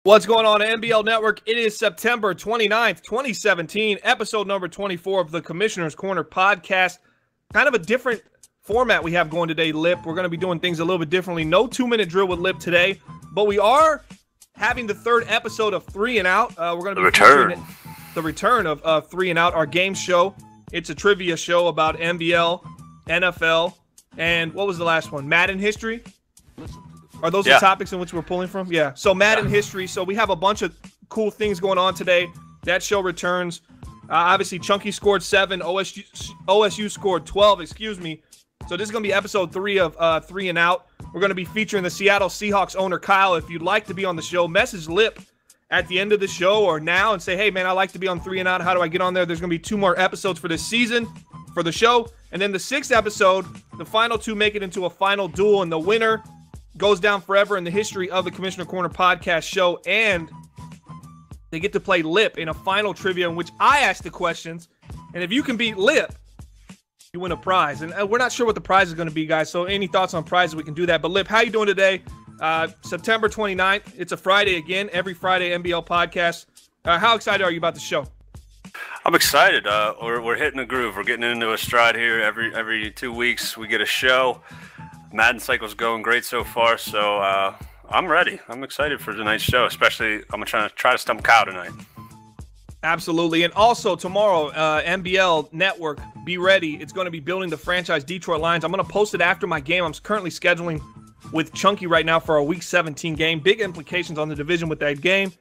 What's going on, NBL Network? It is September 29th, 2017, episode number 24 of the Commissioner's Corner podcast. Kind of a different format we have going today, Lip. We're going to be doing things a little bit differently. No 2-minute drill with Lip today, but we are having the third episode of 3 and Out. We're going to be the return of 3 and Out, our game show. It's a trivia show about NBL, NFL, and what was the last one? Madden history? Are those the topics in which we're pulling from? Yeah. So Madden history. So we have a bunch of cool things going on today. That show returns. Obviously, Chunky scored 7. OSU scored 12. Excuse me. So this is going to be episode 3 of 3 and Out. We're going to be featuring the Seattle Seahawks owner, Kyle. If you'd like to be on the show, message Lip at the end of the show or now and say, hey, man, I'd like to be on 3 and Out. How do I get on there? There's going to be 2 more episodes for this season for the show. And then the 6th episode, the final 2 make it into a final duel, and the winner goes down forever in the history of the Commissioner Corner podcast show, and they get to play Lip in a final trivia in which I ask the questions, and if you can beat Lip, you win a prize. And we're not sure what the prize is going to be, guys, so any thoughts on prizes, we can do that. But Lip, how you doing today? September 29th, it's a Friday again, every Friday NBL podcast. How excited are you about the show? I'm excited. We're hitting a groove. We're getting into a stride here. Every 2 weeks we get a show. Madden cycle's going great so far, so I'm ready. I'm excited for tonight's show, especially I'm going to try to stump Kyle tonight. Absolutely. And also tomorrow, NBL Network, be ready. It's going to be building the franchise Detroit Lions. I'm going to post it after my game. I'm currently scheduling with Chunky right now for a Week 17 game. Big implications on the division with that game.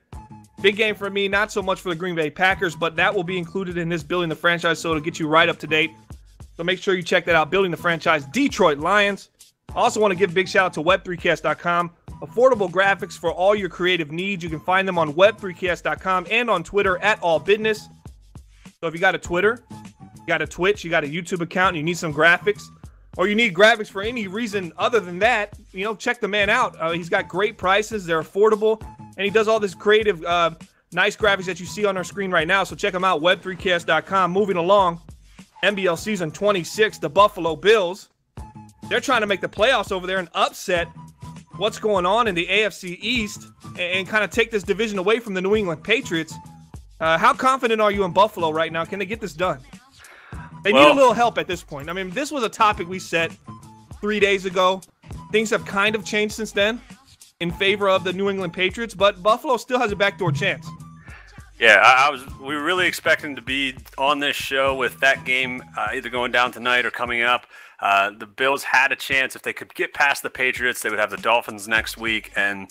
Big game for me, not so much for the Green Bay Packers, but that will be included in this building the franchise, so it'll get you right up to date. So make sure you check that out, building the franchise Detroit Lions. I also want to give a big shout out to web3cast.com. Affordable graphics for all your creative needs. You can find them on web3cast.com and on Twitter at allbusiness. So if you got a Twitter, you got a Twitch, you got a YouTube account, and you need some graphics, or you need graphics for any reason other than that, check the man out. He's got great prices. They're affordable, and he does all this creative, nice graphics that you see on our screen right now. So check him out, web3cast.com. Moving along, NBL Season 26, the Buffalo Bills. They're trying to make the playoffs over there and upset what's going on in the AFC East and kind of take this division away from the New England Patriots. How confident are you in Buffalo right now? Can they get this done? They need a little help at this point. I mean, this was a topic we set 3 days ago. Things have kind of changed since then in favor of the New England Patriots, but Buffalo still has a backdoor chance. Yeah, we were really expecting to be on this show with that game either going down tonight or coming up. The Bills had a chance. If they could get past the Patriots, they would have the Dolphins next week, and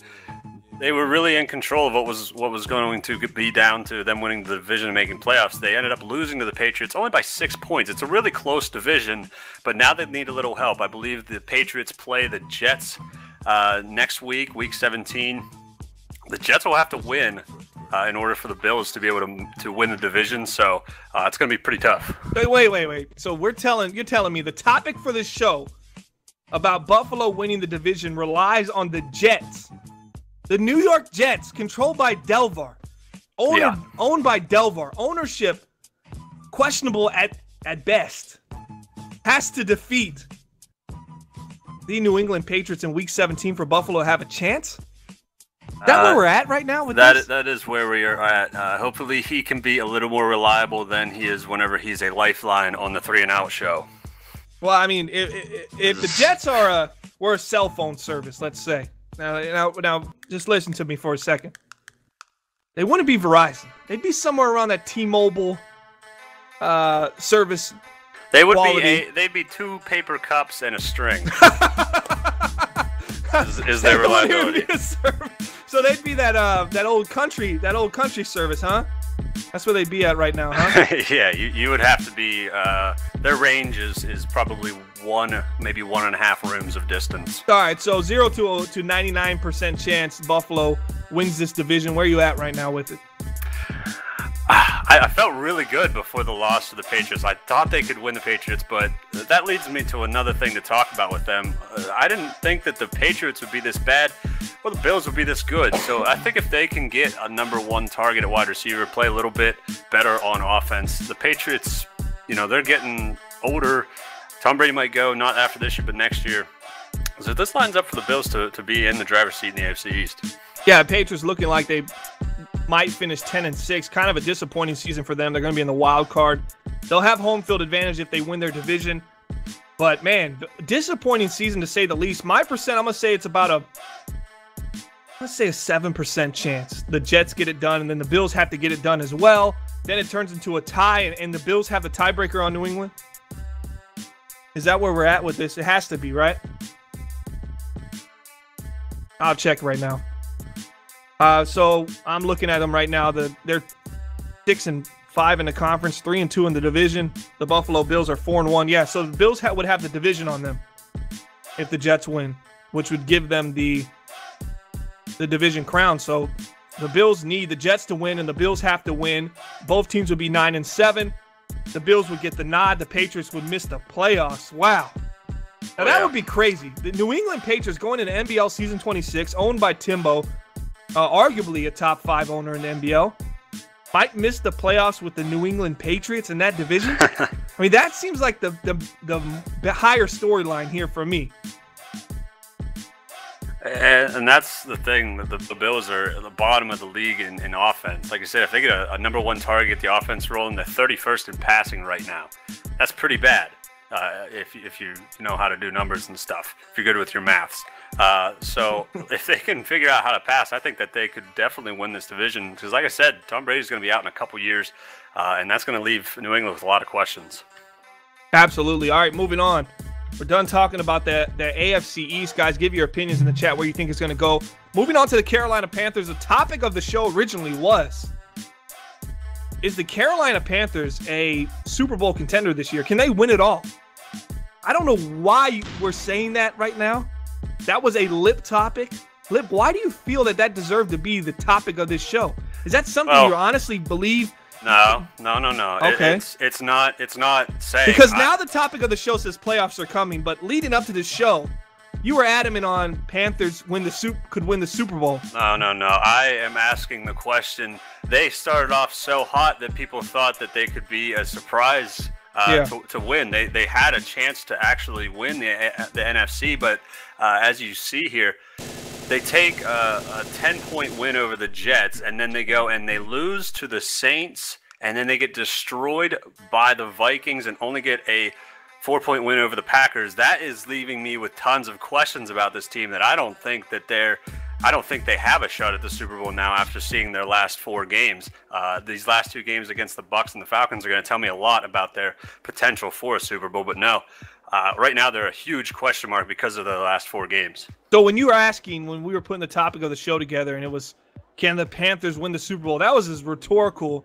they were really in control of what was going to be down to them winning the division and making playoffs. They ended up losing to the Patriots only by 6 points. It's a really close division, but now they need a little help. I believe the Patriots play the Jets next week, Week 17. The Jets will have to win in order for the Bills to be able to win the division, so it's going to be pretty tough. Wait. So you're telling me the topic for this show about Buffalo winning the division relies on the Jets, the New York Jets, controlled by Delvar, owned by Delvar, ownership questionable at best, has to defeat the New England Patriots in Week 17 for Buffalo to have a chance? Is that where we're at right now with this? That is where we are at. Hopefully he can be a little more reliable than he is whenever he's a lifeline on the 3 and Out show. Well, I mean, if the Jets were a cell phone service, let's say. Now, just listen to me for a second. They wouldn't be Verizon. They'd be somewhere around that T-Mobile service. They would they'd be 2 paper cups and a string. is their reliability. So they'd be that old country service, huh? That's where they'd be at right now, huh? Yeah, you would have to be. Their range is probably maybe 1.5 rooms of distance. All right, so 0 to 99% chance Buffalo wins this division. Where are you at right now with it? I felt really good before the loss to the Patriots. I thought they could win the Patriots, but that leads me to another thing to talk about with them. I didn't think that the Patriots would be this bad or the Bills would be this good. So I think if they can get a #1 target at wide receiver, play a little bit better on offense, the Patriots, they're getting older. Tom Brady might go, not after this year, but next year. So this lines up for the Bills to be in the driver's seat in the AFC East. Yeah, Patriots looking like they might finish 10-6. Kind of a disappointing season for them. They're going to be in the wild card. They'll have home field advantage if they win their division. But, man, disappointing season to say the least. My percent, I'm going to say it's about a 7% chance the Jets get it done, and then the Bills have to get it done as well. Then it turns into a tie, and the Bills have the tiebreaker on New England. Is that where we're at with this? It has to be, right? I'll check right now. So I'm looking at them right now. They're 6-5 in the conference, 3-2 in the division. The Buffalo Bills are 4-1. Yeah, so the Bills would have the division on them if the Jets win, which would give them the division crown. So the Bills need the Jets to win, and the Bills have to win. Both teams would be 9-7. The Bills would get the nod. The Patriots would miss the playoffs. Wow. Now, that would be crazy. The New England Patriots going into NBL Season 26, owned by Timbo, arguably a top 5 owner in the NBL, might miss the playoffs with the New England Patriots in that division. I mean, that seems like the higher storyline here for me. And that's the thing. The Bills are at the bottom of the league in offense. Like I said, if they get a number 1 target, get the offense rolling, they're 31st in passing right now. That's pretty bad if you know how to do numbers and stuff, if you're good with your maths. So if they can figure out how to pass, I think that they could definitely win this division. Because like I said, Tom Brady's going to be out in a couple years, and that's going to leave New England with a lot of questions. Absolutely. All right, moving on. We're done talking about the AFC East. Guys, give your opinions in the chat where you think it's going to go. Moving on to the Carolina Panthers. The topic of the show originally was, is the Carolina Panthers a Super Bowl contender this year? Can they win it all? I don't know why we're saying that right now. That was a Lip topic. Lip, why do you feel that deserved to be the topic of this show? Is that something you honestly believe? No. Okay. It's not saying. Because now the topic of the show says playoffs are coming, but leading up to this show, you were adamant on Panthers could win the Super Bowl. No. I am asking the question. They started off so hot that people thought that they could be a surprise to win. They had a chance to actually win the NFC, but as you see here, they take a 10-point win over the Jets, and then they go and they lose to the Saints, and then they get destroyed by the Vikings and only get a 4-point win over the Packers. That is leaving me with tons of questions about this team that I don't think they have a shot at the Super Bowl now after seeing their last 4 games. These last 2 games against the Bucs and the Falcons are going to tell me a lot about their potential for a Super Bowl, but no. Right now, they're a huge question mark because of the last 4 games. So when you were asking, when we were putting the topic of the show together, and it was, can the Panthers win the Super Bowl? That was as rhetorical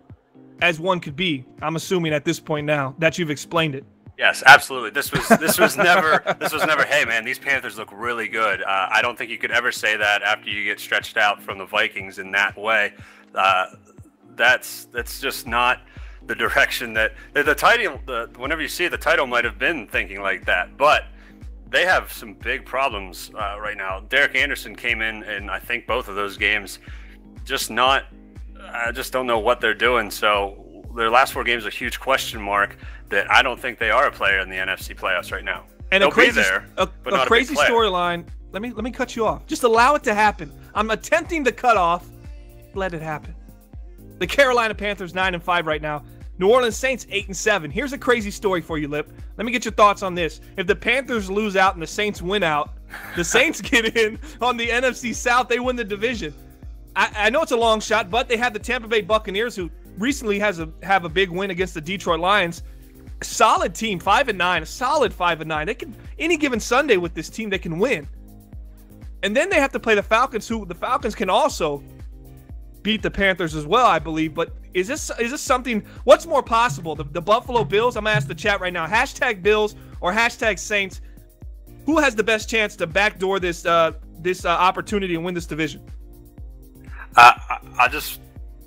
as one could be. I'm assuming at this point now that you've explained it. Yes, absolutely. This was never, hey man, these Panthers look really good. I don't think you could ever say that after you get stretched out from the Vikings in that way. That's just not the direction that the title. Whenever you see it, the title might have been thinking like that, but they have some big problems right now. Derek Anderson came in I think both of those games, I just don't know what they're doing. So their last 4 games are a huge question mark that I don't think they are a player in the NFC playoffs right now. And they'll be there, but not a crazy storyline. Let me cut you off. Just allow it to happen. I'm attempting to cut off. Let it happen. The Carolina Panthers 9-5 right now. New Orleans Saints 8-7. Here's a crazy story for you, Lip. Let me get your thoughts on this. If the Panthers lose out and the Saints win out, the Saints get in on the NFC South. They win the division. I know it's a long shot, but they have the Tampa Bay Buccaneers, who recently have a big win against the Detroit Lions. A solid team, 5-9, a solid 5-9. They can, any given Sunday with this team, they can win. And then they have to play the Falcons, who the Falcons can also beat the Panthers as well, I believe. But is this something? What's more possible? The Buffalo Bills? I'm gonna ask the chat right now. # Bills or # Saints? Who has the best chance to backdoor this opportunity and win this division?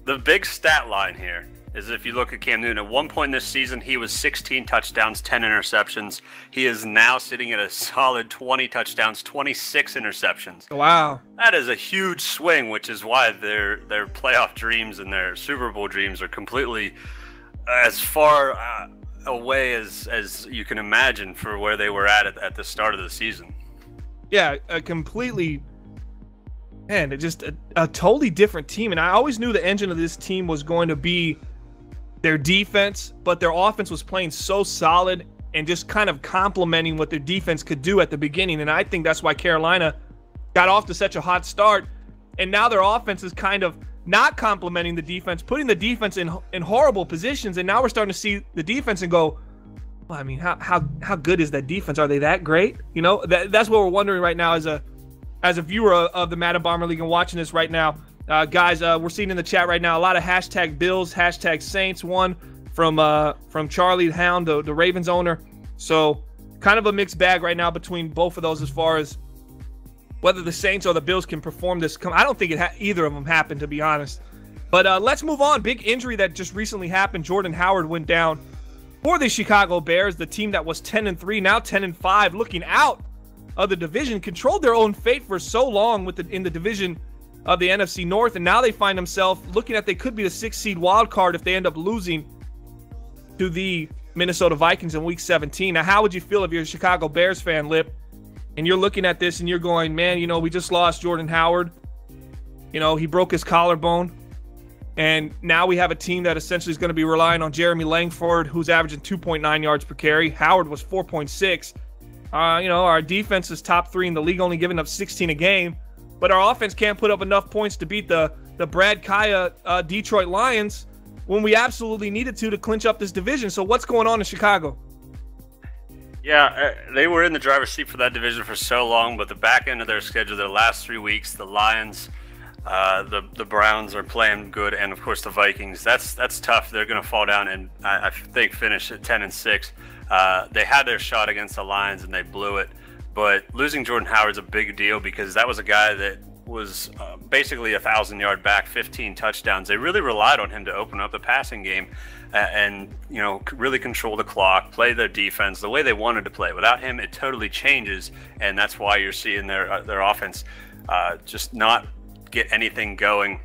The big stat line here is if you look at Cam Newton, at one point this season, he was 16 touchdowns, 10 interceptions. He is now sitting at a solid 20 touchdowns, 26 interceptions. Wow. That is a huge swing, which is why their playoff dreams and their Super Bowl dreams are completely as far away as you can imagine for where they were at the start of the season. Yeah, completely Man, it's just a totally different team. And I always knew the engine of this team was going to be their defense, but their offense was playing so solid and just kind of complementing what their defense could do at the beginning. And I think that's why Carolina got off to such a hot start. And now their offense is kind of not complementing the defense, putting the defense in horrible positions. And now we're starting to see the defense and go, well, I mean, how good is that defense? Are they that great? You know, that's what we're wondering right now as a viewer of the Madden Bomber League and watching this right now. Guys, we're seeing in the chat right now a lot of hashtag Bills, hashtag Saints. One from Charlie Hound, the Ravens owner. So kind of a mixed bag right now between both of those as far as whether the Saints or the Bills can perform this. I don't think either of them happened, to be honest. But let's move on. Big injury that just recently happened. Jordan Howard went down for the Chicago Bears, the team that was 10-3, now 10-5, looking out of the division, controlled their own fate for so long in the division of the NFC North, and now they find themselves looking at they could be the 6th seed wild card if they end up losing to the Minnesota Vikings in Week 17. Now, how would you feel if you're a Chicago Bears fan, Lip, and you're looking at this and you're going, man, you know, we just lost Jordan Howard. You know, he broke his collarbone. And now we have a team that essentially is going to be relying on Jeremy Langford, who's averaging 2.9 yards per carry. Howard was 4.6. You know, our defense is top 3 in the league, only giving up 16 a game. But our offense can't put up enough points to beat the Brad Kaya Detroit Lions when we absolutely needed to clinch up this division. So what's going on in Chicago? Yeah, they were in the driver's seat for that division for so long, but the back end of their schedule, their last 3 weeks, the Lions, the Browns are playing good, and of course the Vikings. That's tough. They're going to fall down and I think finish at 10-6. They had their shot against the Lions and they blew it. But losing Jordan Howard's a big deal because that was a guy that was basically a 1,000-yard back, 15 touchdowns. They really relied on him to open up the passing game and, you know, really control the clock, play their defense the way they wanted to play. Without him, it totally changes, and that's why you're seeing their offense just not get anything going.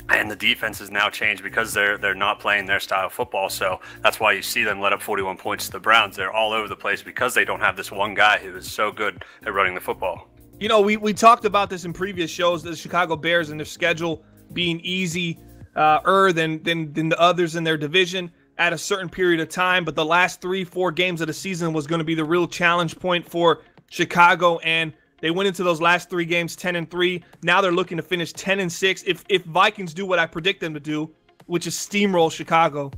And the defense has now changed because they're not playing their style of football. So that's why you see them let up 41 points to the Browns. They're all over the place because they don't have this one guy who is so good at running the football. You know, we talked about this in previous shows, the Chicago Bears and their schedule being easy than the others in their division at a certain period of time. But the last 3-4 games of the season was going to be the real challenge point for Chicago, and they went into those last 3 games 10-3. Now they're looking to finish 10-6. If Vikings do what I predict them to do, which is steamroll Chicago,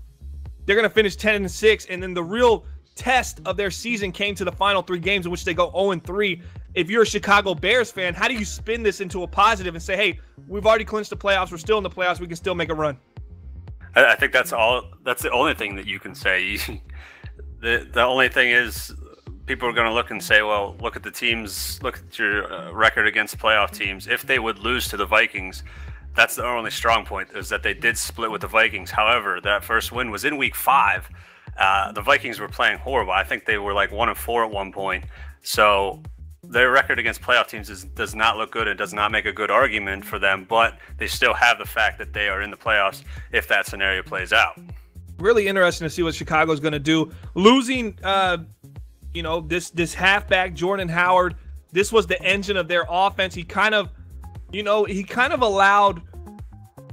they're going to finish 10-6. And then the real test of their season came to the final 3 games in which they go 0-3. If you're a Chicago Bears fan, how do you spin this into a positive and say, hey, we've already clinched the playoffs. We're still in the playoffs. We can still make a run. I think that's all. That's the only thing that you can say. The only thing is, people are going to look and say, well, look at the teams, look at your record against playoff teams. If they would lose to the Vikings, that's the only strong point, is that they did split with the Vikings. However, that first win was in Week 5. The Vikings were playing horrible. I think they were like 1-4 at one point. So their record against playoff teams does not look good. It does not make a good argument for them, but they still have the fact that they are in the playoffs if that scenario plays out. Really interesting to see what Chicago's going to do. Losing you know, this halfback, Jordan Howard, this was the engine of their offense. He kind of allowed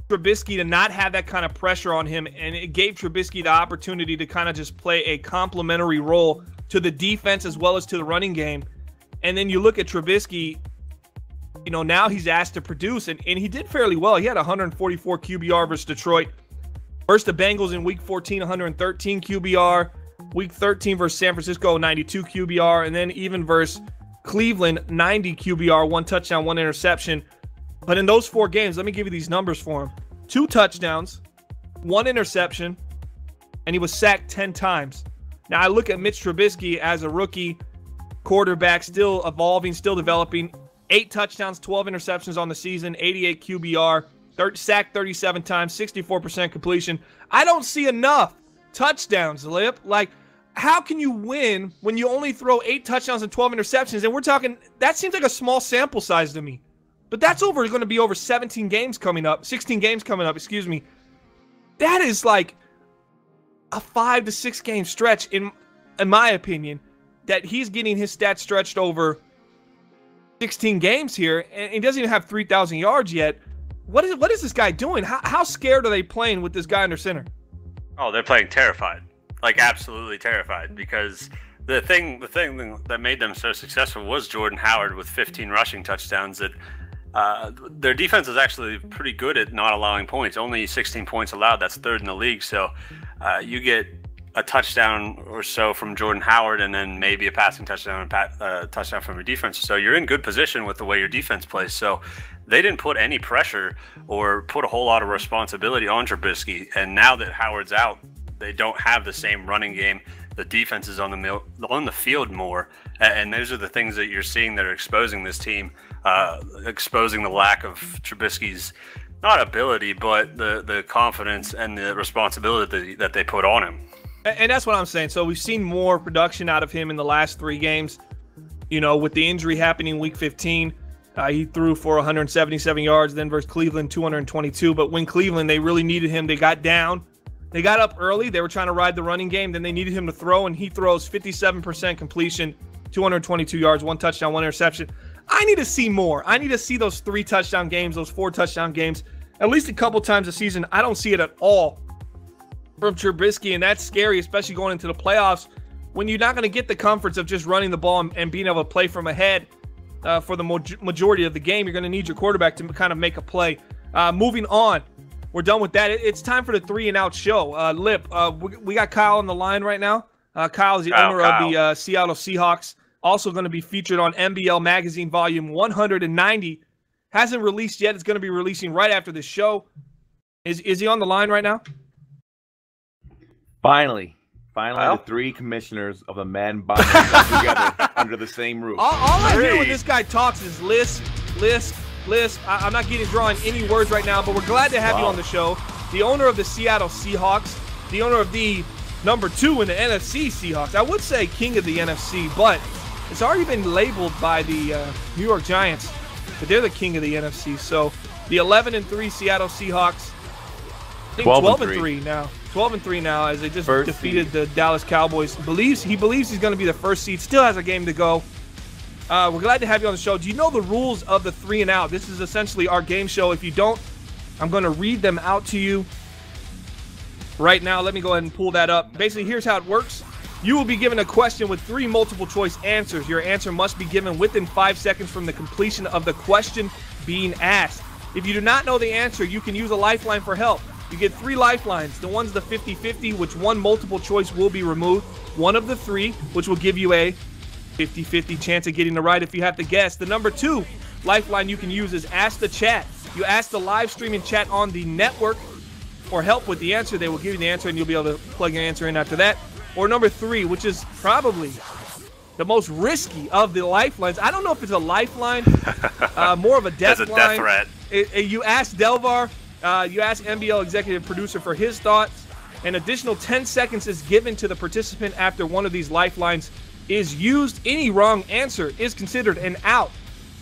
Trubisky to not have that kind of pressure on him, and it gave Trubisky the opportunity to kind of just play a complementary role to the defense as well as to the running game. And then you look at Trubisky, you know, now he's asked to produce, and he did fairly well. He had 144 QBR versus Detroit. Versus the Bengals in Week 14, 113 QBR. Week 13 versus San Francisco, 92 QBR. And then even versus Cleveland, 90 QBR, 1 touchdown, 1 interception. But in those 4 games, let me give you these numbers for him. 2 touchdowns, 1 interception, and he was sacked 10 times. Now, I look at Mitch Trubisky as a rookie quarterback, still evolving, still developing. 8 touchdowns, 12 interceptions on the season, 88 QBR, sacked 37 times, 64% completion. I don't see enough touchdowns, Lip. Like, how can you win when you only throw 8 touchdowns and 12 interceptions? And we're talking, that seems like a small sample size to me. But that's going to be over 16 games coming up, excuse me. That is like a 5 to 6 game stretch, in my opinion, that he's getting his stats stretched over 16 games here, and he doesn't even have 3,000 yards yet. What is this guy doing? How scared are they playing with this guy under center? Oh, they're playing terrified, like absolutely terrified, because the thing that made them so successful was Jordan Howard with 15 rushing touchdowns. That their defense is actually pretty good at not allowing points. Only 16 points allowed. That's third in the league. So you get a touchdown or so from Jordan Howard, and then maybe a passing touchdown and touchdown from your defense. So you're in good position with the way your defense plays. So they didn't put any pressure or put a whole lot of responsibility on Trubisky. And now that Howard's out, they don't have the same running game. The defense is on the field more, and those are the things that you're seeing that are exposing this team, exposing the lack of Trubisky's not ability, but the confidence and the responsibility that they put on him. And that's what I'm saying. So we've seen more production out of him in the last 3 games. You know, with the injury happening week 15, he threw for 177 yards. Then versus Cleveland, 222. But when Cleveland, they really needed him. They got down. They got up early. They were trying to ride the running game. Then they needed him to throw, and he throws 57% completion, 222 yards, 1 touchdown, 1 interception. I need to see more. I need to see those 3 touchdown games, those 4 touchdown games, at least a couple times a season. I don't see it at all from Trubisky, and that's scary, especially going into the playoffs when you're not going to get the comforts of just running the ball and being able to play from ahead for the majority of the game. You're going to need your quarterback to kind of make a play. Moving on. We're done with that. It's time for the 3-and-out show. Lip, we got Kyle on the line right now. Kyle is the owner of the Seattle Seahawks. Also going to be featured on NBL Magazine Volume 190. Hasn't released yet. It's going to be releasing right after this show. Is he on the line right now? Finally, the 3 commissioners of the Madden come together under the same roof. All I hear when this guy talks is lisp. I'm not drawing any words right now, but we're glad to have you on the show. The owner of the Seattle Seahawks, the owner of the number 2 in the NFC Seahawks. I would say king of the NFC, but it's already been labeled by the New York Giants that they're the king of the NFC. So the 11-3 Seattle Seahawks, I think 12-3 now. 12-3 now as they just defeated the Dallas Cowboys. He believes he's going to be the first seed. Still has a game to go. We're glad to have you on the show. Do you know the rules of the 3-and-out? This is essentially our game show. If you don't, I'm going to read them out to you right now. Let me go ahead and pull that up. Basically, here's how it works. You will be given a question with 3 multiple-choice answers. Your answer must be given within 5 seconds from the completion of the question being asked. If you do not know the answer, you can use a lifeline for help. You get 3 lifelines. The one's the 50-50, which 1 multiple choice will be removed. One of the 3, which will give you a 50-50 chance of getting it right if you have to guess. The number 2 lifeline you can use is Ask the Chat. You ask the live streaming chat on the network for help with the answer. They will give you the answer, and you'll be able to plug your answer in after that. Or number 3, which is probably the most risky of the lifelines. I don't know if it's a lifeline, more of a death line. It's a death threat. You ask Delvar, you ask NBL executive producer for his thoughts. An additional 10 seconds is given to the participant after one of these lifelines is used. Any wrong answer is considered an out.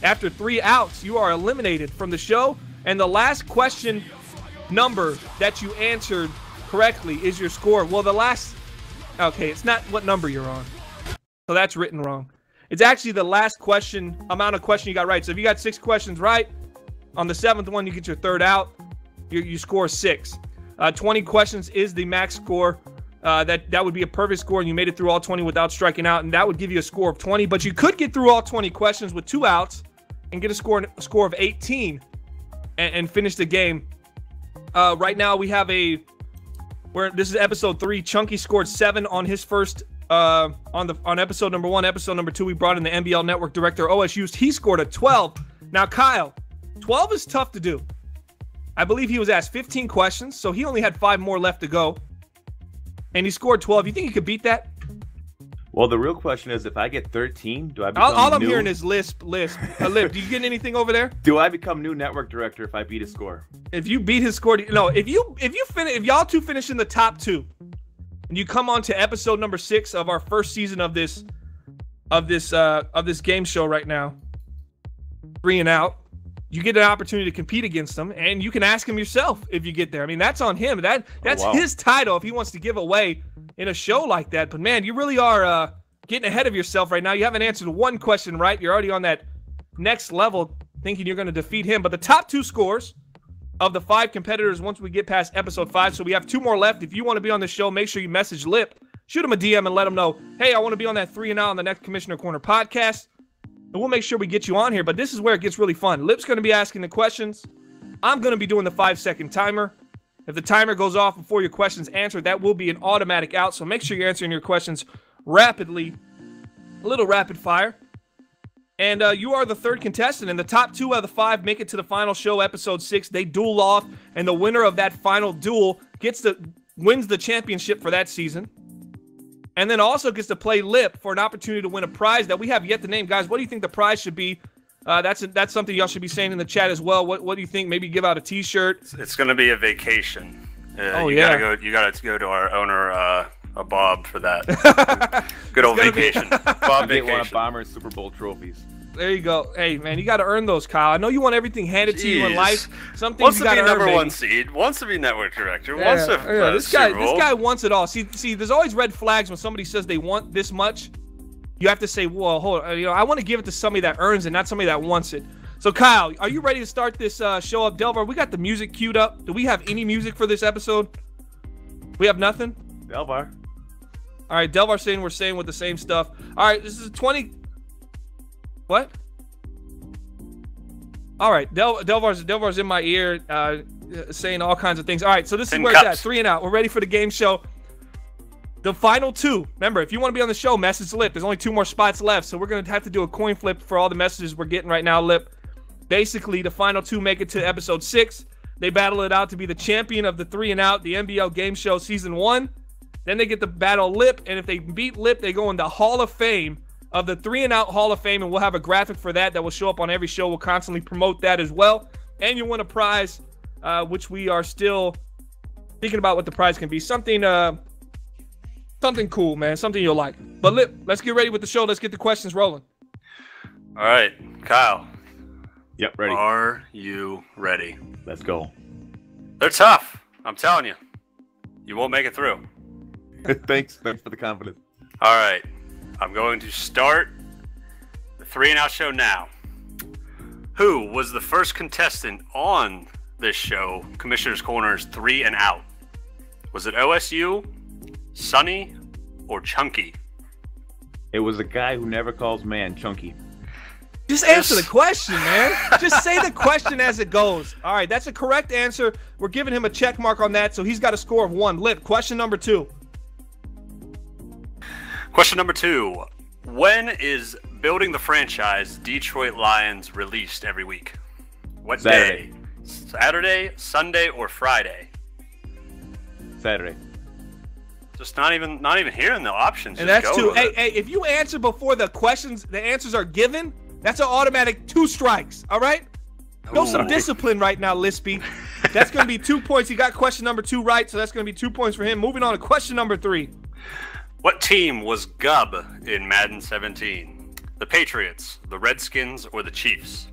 After 3 outs, you are eliminated from the show, and the last question number that you answered correctly is your score. Well, it's not what number you're on, so that's written wrong. It's actually the last amount of question you got right. So if you got 6 questions right, on the 7th one you get your 3rd out. You score 6. 20 questions is the max score. That would be a perfect score, and you made it through all 20 without striking out, and that would give you a score of 20. But you could get through all 20 questions with 2 outs and get a score of 18 and finish the game. Right now we have this is episode 3. Chunky scored 7 on his first on episode number 1. Episode number 2, we brought in the NBL Network director OSU. He scored a 12. Now Kyle, 12 is tough to do. I believe he was asked 15 questions, so he only had 5 more left to go. And he scored 12. You think he could beat that? Well, the real question is, if I get 13, do I become all I'm hearing is lisp. Lip, do you get anything over there? Do I become new network director if I beat his score? If you beat his score, no. If y'all 2 finish in the top 2, and you come on to episode number 6 of our first season of this game show right now, 3-and-out, you get an opportunity to compete against him, and you can ask him yourself if you get there. I mean, that's on him. That's his title if he wants to give away in a show like that. But, man, you really are getting ahead of yourself right now. You haven't answered 1 question right. You're already on that next level, thinking you're going to defeat him. But the top 2 scores of the 5 competitors once we get past episode 5. So we have 2 more left. If you want to be on the show, make sure you message Lip. Shoot him a DM and let him know, hey, I want to be on that 3 and Out on the next Commissioner Corner podcast. And we'll make sure we get you on here. But this is where it gets really fun. Lip's going to be asking the questions. I'm going to be doing the 5-second timer. If the timer goes off before your question's answered, that will be an automatic out. So make sure you're answering your questions rapidly, a little rapid fire. And you are the 3rd contestant, and the top 2 out of the 5 make it to the final show, episode 6. They duel off, and the winner of that final duel wins the championship for that season. And then also gets to play Lip for an opportunity to win a prize that we have yet to name. Guys, what do you think the prize should be? That's something y'all should be saying in the chat as well. What do you think? Maybe give out a T-shirt. It's going to be a vacation. You gotta go to our owner, Bob, for that. Good old vacation. Bob vacation. Get one of Bomber's Super Bowl trophies. There you go. Hey, man, you got to earn those, Kyle. I know you want everything handed to you in life. Some things wants you to be got to earn, number baby. 1 seed. Wants to be network director. Yeah, Wants to. This guy wants it all. See, there's always red flags when somebody says they want this much. You have to say, well, hold on. I want to give it to somebody that earns it, not somebody that wants it. So, Kyle, are you ready to start this show up? Delvar, we got the music queued up. Do we have any music for this episode? We have nothing? Delvar. All right, Delvar saying we're saying with the same stuff. All right, this is 20. What? All right, Delvar's in my ear saying all kinds of things. All right, so this is where it's at. 3 and Out. We're ready for the game show. The final 2. Remember, if you want to be on the show, message Lip. There's only 2 more spots left, so we're going to have to do a coin flip for all the messages we're getting right now, Lip. Basically, the final 2 make it to episode 6. They battle it out to be the champion of the 3 and Out, the NBL Game Show Season 1. Then they get to battle Lip, and if they beat Lip, they go in the Hall of Fame of the 3 and Out Hall of Fame, and we'll have a graphic for that will show up on every show. We'll constantly promote that as well. And you win a prize, which we are still thinking about what the prize can be. Something cool, man. Something you'll like. But Lip, let's get ready with the show. Let's get the questions rolling. All right, Kyle. Yep, ready. Are you ready? Let's go. They're tough. I'm telling you. You won't make it through. Thanks for the confidence. All right. I'm going to start the 3 and Out show now. Who was the first contestant on this show, Commissioner's Corner's 3 and Out? Was it OSU, Sonny, or Chunky? It was a guy who never calls man Chunky. Just answer the question, man. Just say the question as it goes. All right, that's a correct answer. We're giving him a check mark on that, so he's got a score of 1. Lip, question number 2. Question number 2. When is Building the Franchise Detroit Lions released every week? What day? Saturday, Sunday, or Friday? Saturday. Just not even hearing the options. And that's 2. Hey, if you answer before the answers are given, that's an automatic 2 strikes. All right? Show some discipline right now, Lispy. That's going to be 2 points. He got question number 2 right, so that's going to be 2 points for him. Moving on to question number 3. What team was Gub in Madden 17? The Patriots, the Redskins, or the Chiefs?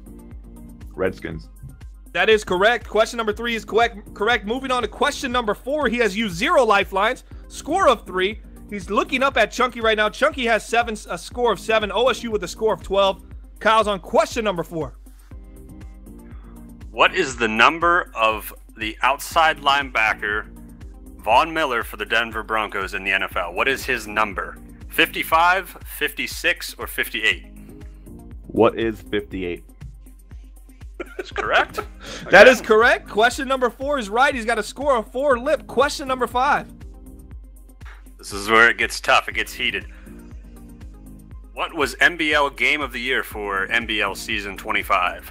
Redskins. That is correct. Question number 3 is correct. Moving on to question number 4. He has used 0 lifelines. Score of 3. He's looking up at Chunky right now. Chunky has a score of 7. OSU with a score of 12. Kyle's on question number 4. What is the number of the outside linebacker Von Miller for the Denver Broncos in the NFL? What is his number? 55, 56, or 58? What is 58? That's correct. That is correct. Question number 4 is right. He's got a score of 4. Lip, question number 5. This is where it gets tough. It gets heated. What was NBL Game of the Year for NBL Season 25?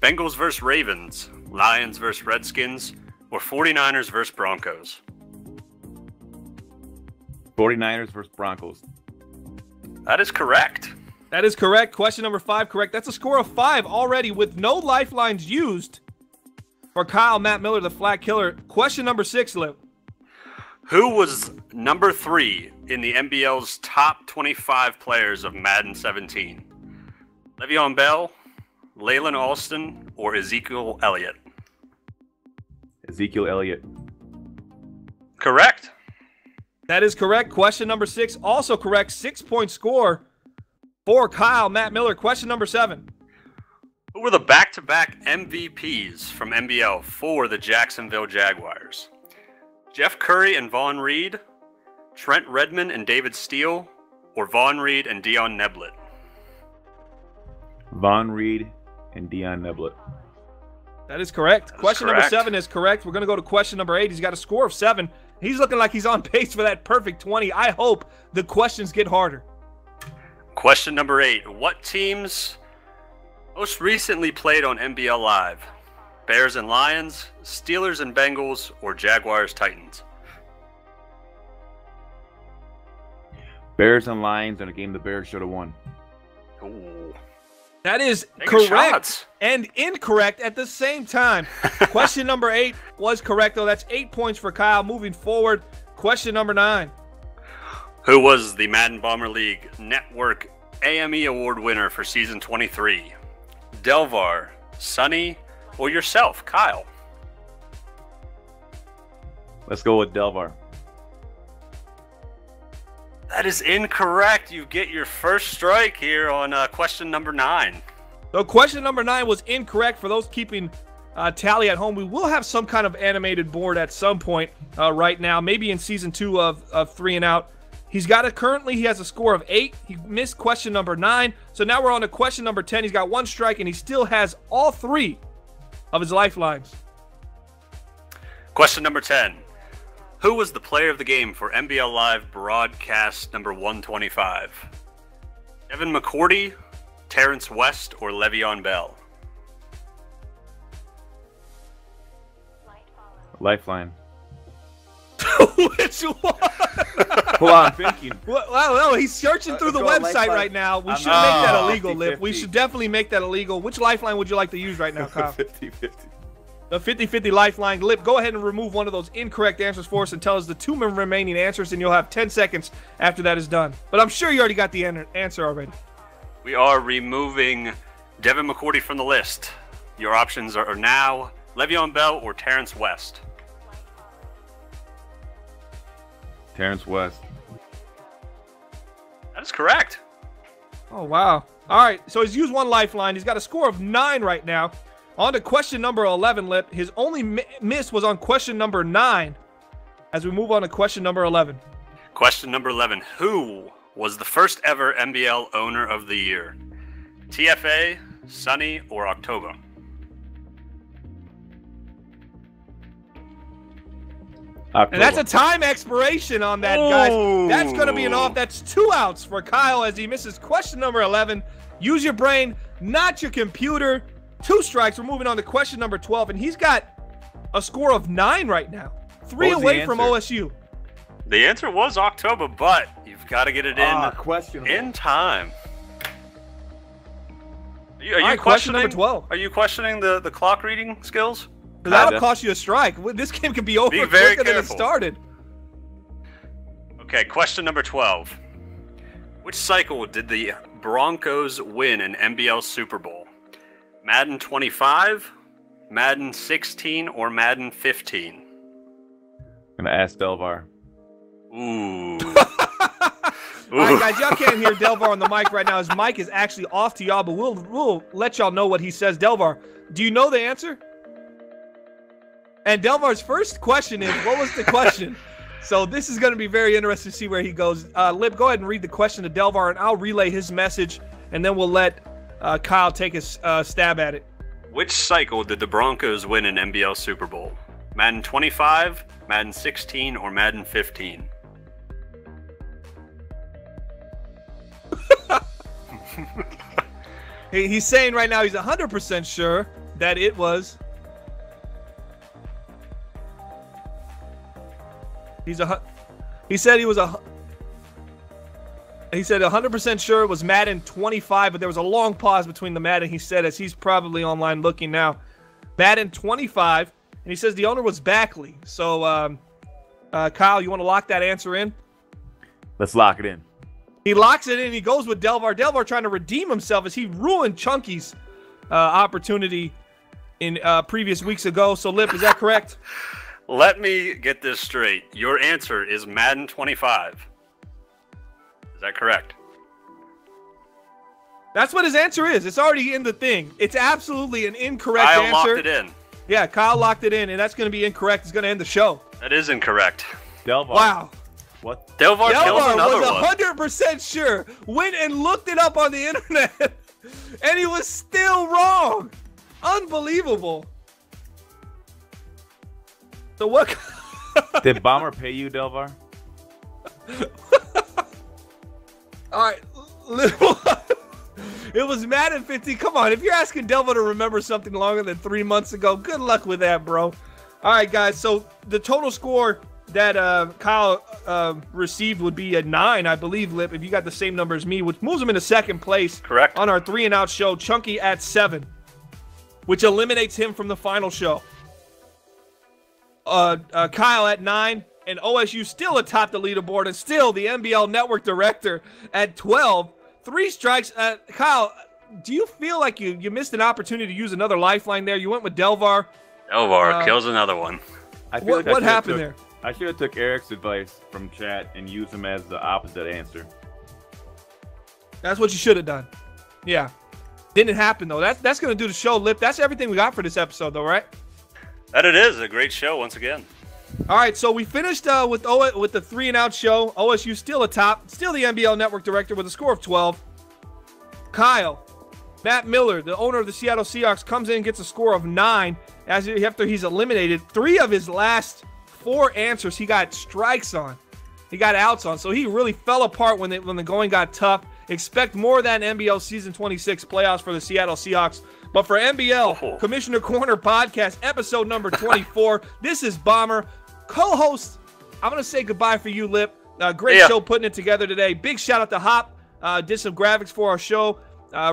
Bengals versus Ravens, Lions versus Redskins, or 49ers versus Broncos? 49ers versus Broncos. That is correct. That is correct. Question number 5, correct. That's a score of 5 already with no lifelines used for Kyle, Matt Miller, the flag killer. Question number 6, Lip. Who was number 3 in the NBL's top 25 players of Madden 17? Le'Veon Bell, Leyland Alston, or Ezekiel Elliott? Ezekiel Elliott. Correct. That is correct. Question number 6, also correct. 6-point score for Kyle, Matt Miller. Question number 7. Who were the back-to-back MVPs from NBL for the Jacksonville Jaguars? Jeff Curry and Vaughn Reed, Trent Redmond and David Steele, or Vaughn Reed and Dion Neblett? Vaughn Reed and Dion Neblett. That is correct. Question number 7 is correct. We're going to go to question number 8. He's got a score of 7. He's looking like he's on pace for that perfect 20. I hope the questions get harder. Question number 8. What teams most recently played on NBL Live? Bears and Lions, Steelers and Bengals, or Jaguars Titans? Bears and Lions in a game the Bears should have won. Ooh. That is Taking correct shots. and incorrect at the same time. Question number 8 was correct, though. That's 8 points for Kyle. Moving forward, question number 9. Who was the Madden Bomber League Network AME Award winner for Season 23? Delvar, Sonny, or yourself, Kyle? Let's go with Delvar. That is incorrect. You get your first strike here on question number 9. So question number 9 was incorrect. For those keeping tally at home, we will have some kind of animated board at some point right now, maybe in Season 2 of 3 and Out. He's got currently he has a score of 8. He missed question number 9. So now we're on to question number 10. He's got 1 strike, and he still has all 3 of his lifelines. Question number 10. Who was the player of the game for NBL Live broadcast number 125? Evan McCourty, Terrence West, or Le'Veon Bell? Lifeline. Which one? Hold on, I'm thinking. Well, he's searching through the website right now. We should make that illegal, Lip. We should definitely make that illegal. Which lifeline would you like to use right now, Kyle? 50-50. The 50-50 lifeline. Lip, go ahead and remove one of those incorrect answers for us and tell us the 2 remaining answers, and you'll have 10 seconds after that is done. But I'm sure you already got the answer already. We are removing Devin McCourty from the list. Your options are now Le'Veon Bell or Terrence West. Terrence West. That is correct. Oh, wow. All right, so he's used 1 lifeline. He's got a score of 9 right now. On to question number 11, Lip. His only miss was on question number 9 as we move on to question number 11. Question number 11. Who was the first ever NBL owner of the year? TFA, Sonny, or October? And that's a time expiration on that, guys. That's going to be an off. That's 2 outs for Kyle as he misses question number 11. Use your brain, not your computer. 2 strikes. We're moving on to question number 12, and he's got a score of 9 right now. 3 away from OSU. The answer was October, but you've got to get it in time. Are you question number 12. Are you questioning the clock reading skills? That'll cost you a strike. This game could be over quicker than it started. Okay, question number 12. Which cycle did the Broncos win an NBL Super Bowl? Madden 25, Madden 16, or Madden 15? I'm going to ask Delvar. Ooh. All right, guys, y'all can't hear Delvar on the mic right now. His mic is actually off to y'all, but we'll let y'all know what he says. Delvar, do you know the answer? And Delvar's first question is, what was the question? So this is going to be very interesting to see where he goes. Lip, go ahead and read the question to Delvar, and I'll relay his message, and then we'll let Kyle take his stab at it. Which cycle did the Broncos win an NBL Super Bowl? Madden 25, Madden 16, or Madden 15? He's saying right now he's 100% sure that it was... He said 100% sure it was Madden 25, but there was a long pause between the Madden, he said, as he's probably online looking now. Madden 25, and he says the owner was Backley. So, Kyle, you want to lock that answer in? Let's lock it in. He locks it in, he goes with Delvar. Delvar trying to redeem himself as he ruined Chunky's opportunity in previous weeks ago. So, Lip, is that correct? Let me get this straight. Your answer is Madden 25. Is that correct? That's what his answer is. It's already in the thing. It's absolutely an incorrect answer. Kyle locked it in. Yeah, Kyle locked it in, and that's going to be incorrect. It's going to end the show. That is incorrect. Delvar. Wow. What? Delvar kills another was one. 100% sure. Went and looked it up on the internet, and he was still wrong. Unbelievable. So what? Did Bomber pay you, Delvar? All right. It was Madden 15. Come on, if you're asking Delva to remember something longer than 3 months ago, good luck with that, bro. All right, guys. So the total score that Kyle received would be a 9, I believe, Lip, if you got the same number as me, which moves him into second place. Correct. On our 3 and Out show. Chunky at 7, which eliminates him from the final show. Kyle at 9, and OSU still atop the leaderboard, and still the NBL Network Director at 12. 3 strikes. Kyle, do you feel like you missed an opportunity to use another lifeline there? You went with Delvar. Delvar kills another one. I feel What happened there? I should have took Eric's advice from chat and used him as the opposite answer. That's what you should have done. Yeah. Didn't happen, though. That's going to do the show, Lip. That's everything we got for this episode, though, right? That it is. A great show once again. All right, so we finished with the 3 and Out show. OSU still atop, still the NBL Network Director with a score of 12. Kyle, Matt Miller, the owner of the Seattle Seahawks, comes in and gets a score of 9 after he's eliminated. 3 of his last 4 answers he got strikes on. He got outs on, so he really fell apart when the going got tough. Expect more than NBL Season 26 playoffs for the Seattle Seahawks. But for NBL Commissioner Corner Podcast, episode number 24, this is Bomber. Co-host, I'm going to say goodbye for you, Lip. Great show putting it together today. Big shout out to Hop. Did some graphics for our show.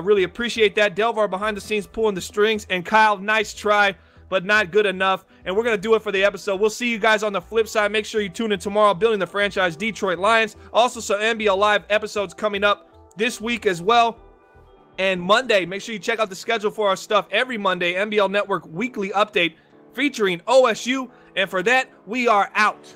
Really appreciate that. Delvar behind the scenes pulling the strings. And Kyle, nice try, but not good enough. And we're going to do it for the episode. We'll see you guys on the flip side. Make sure you tune in tomorrow, building the franchise Detroit Lions. Also, some NBL Live episodes coming up this week as well. And Monday, make sure you check out the schedule for our stuff. Every Monday, NBL Network weekly update featuring OSU. And for that, we are out.